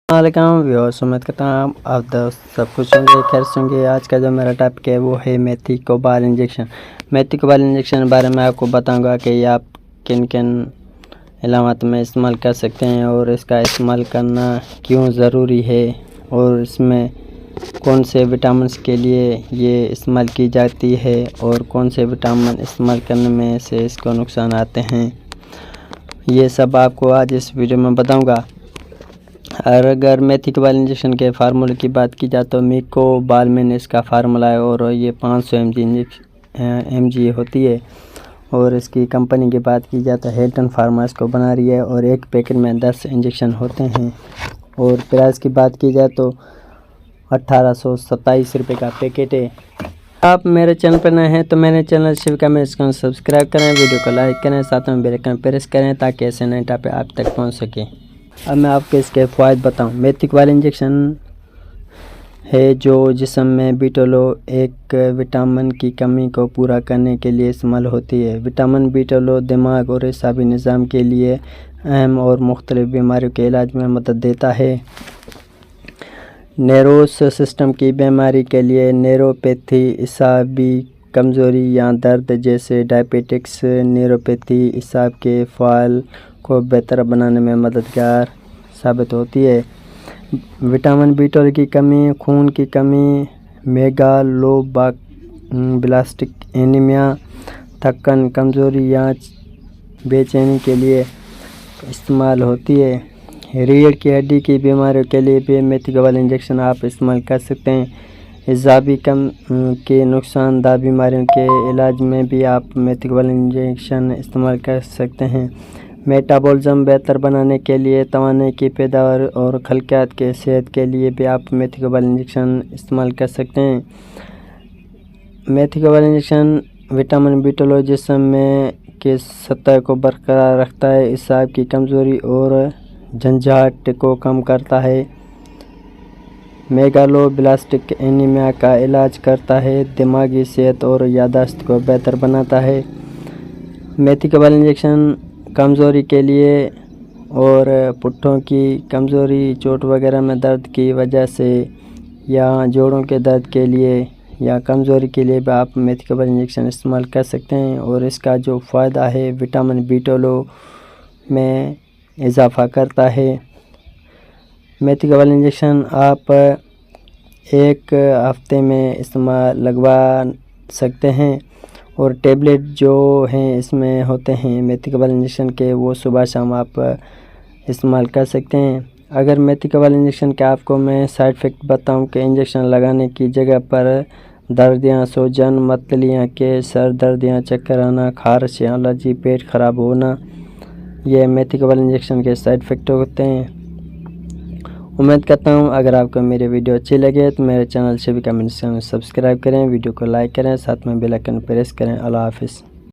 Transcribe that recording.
वालेकुम व्यूअर्स, उम्मीद करता हूँ आप दोस्त सब कुछ होंगे, खैर से होंगे। आज का जो मेरा टॉपिक है वो है मेथी कोबाल इंजेक्शन। मेथी कोबाल इंजेक्शन के बारे में आपको बताऊंगा कि आप किन किन इलामत में इस्तेमाल कर सकते हैं और इसका इस्तेमाल करना क्यों ज़रूरी है और इसमें कौन से विटामिन के लिए ये इस्तेमाल की जाती है और कौन से विटामिन इस्तेमाल करने में से इसको नुकसान आते हैं, ये सब आपको आज इस वीडियो में बताऊँगा। और अगर मेथी कोबाल इंजेक्शन के फार्मूले की बात की जाए तो मीको बालमिन इसका फार्मूला है और ये 500 mg होती है। और इसकी कंपनी की बात की जाए तो हेल्टन फार्मा इसको बना रही है और एक पैकेट में 10 इंजेक्शन होते हैं। और प्राइस की बात की जाए तो 1827 रुपये का पैकेट है। आप मेरे चैनल पर नए हैं तो मेरे चैनल शिविका में इसको सब्सक्राइब करें, वीडियो को लाइक करें, साथ में बेल आइकन प्रेस करें ताकि ऐसे नए टॉपिक आप तक पहुंच सके। अब मैं आपको इसके फ़ायदे बताऊं। मेथी कोबाल इंजेक्शन है जो जिस्म में B12 एक विटामिन की कमी को पूरा करने के लिए इस्तेमाल होती है। विटामिन B12 दिमाग और एसाबी निज़ाम के लिए अहम और मुख्तलिफ बीमारियों के इलाज में मदद देता है। नर्वस सिस्टम की बीमारी के लिए न्यूरोपैथी, एसाबी कमज़ोरी या दर्द जैसे डायबिटिक्स न्यूरोपैथी एसाब के फ़ाल को बेहतर बनाने में मददगार साबित होती है। विटामिन B12 की कमी, खून की कमी, मेगालोब्लास्टिक एनीमिया, थक्कन, कमज़ोरी या बेचैनी के लिए इस्तेमाल होती है। रीढ़ की हड्डी की बीमारियों के लिए भी मेथी कोबाल इंजेक्शन आप इस्तेमाल कर सकते हैं। एसाबी कम के नुकसानदार बीमारियों के इलाज में भी आप मेथी कोबाल इंजेक्शन इस्तेमाल कर सकते हैं। मेटाबॉलिज्म बेहतर बनाने के लिए, तवानाई की पैदावार और खलकियात के सेहत के लिए भी आप मेथी कोबाल इंजेक्शन इस्तेमाल कर सकते हैं। मेथी कोबाल इंजेक्शन विटामिन B12 जिस्म में के सतह को बरकरार रखता है, एसाब की कमज़ोरी और झंझाट को कम करता है, मेगालोब्लास्टिक एनीमिया का इलाज करता है, दिमागी सेहत और याददाश्त को बेहतर बनाता है। मेथी कोबाल इंजेक्शन कमज़ोरी के लिए और पुट्ठों की कमज़ोरी, चोट वगैरह में दर्द की वजह से या जोड़ों के दर्द के लिए या कमज़ोरी के लिए भी आप मेथी कोबाल इंजेक्शन इस्तेमाल कर सकते हैं। और इसका जो फ़ायदा है विटामिन B12 में इजाफ़ा करता है। मेथी कोबाल इंजेक्शन आप एक हफ्ते में इस्तेमाल लगवा सकते हैं और टैबलेट जो हैं इसमें होते हैं मेथी कोबाल इंजेक्शन के, वो सुबह शाम आप इस्तेमाल कर सकते हैं। अगर मेथी कोबाल इंजेक्शन के आपको मैं साइड इफ़ेक्ट बताऊं कि इंजेक्शन लगाने की जगह पर दर्द या सूजन, मतली आंखें, सर दर्द या चक्कर आना, खारिश या एलर्जी, पेट ख़राब होना, ये मेथी कोबाल इंजेक्शन के साइड इफ़ेक्ट होते हैं। उम्मीद करता हूँ अगर आपको मेरी वीडियो अच्छी लगे तो मेरे चैनल शिविका में सब्सक्राइब करें, वीडियो को लाइक करें, साथ में बेल आइकन प्रेस करें। अल्लाह हाफिज़।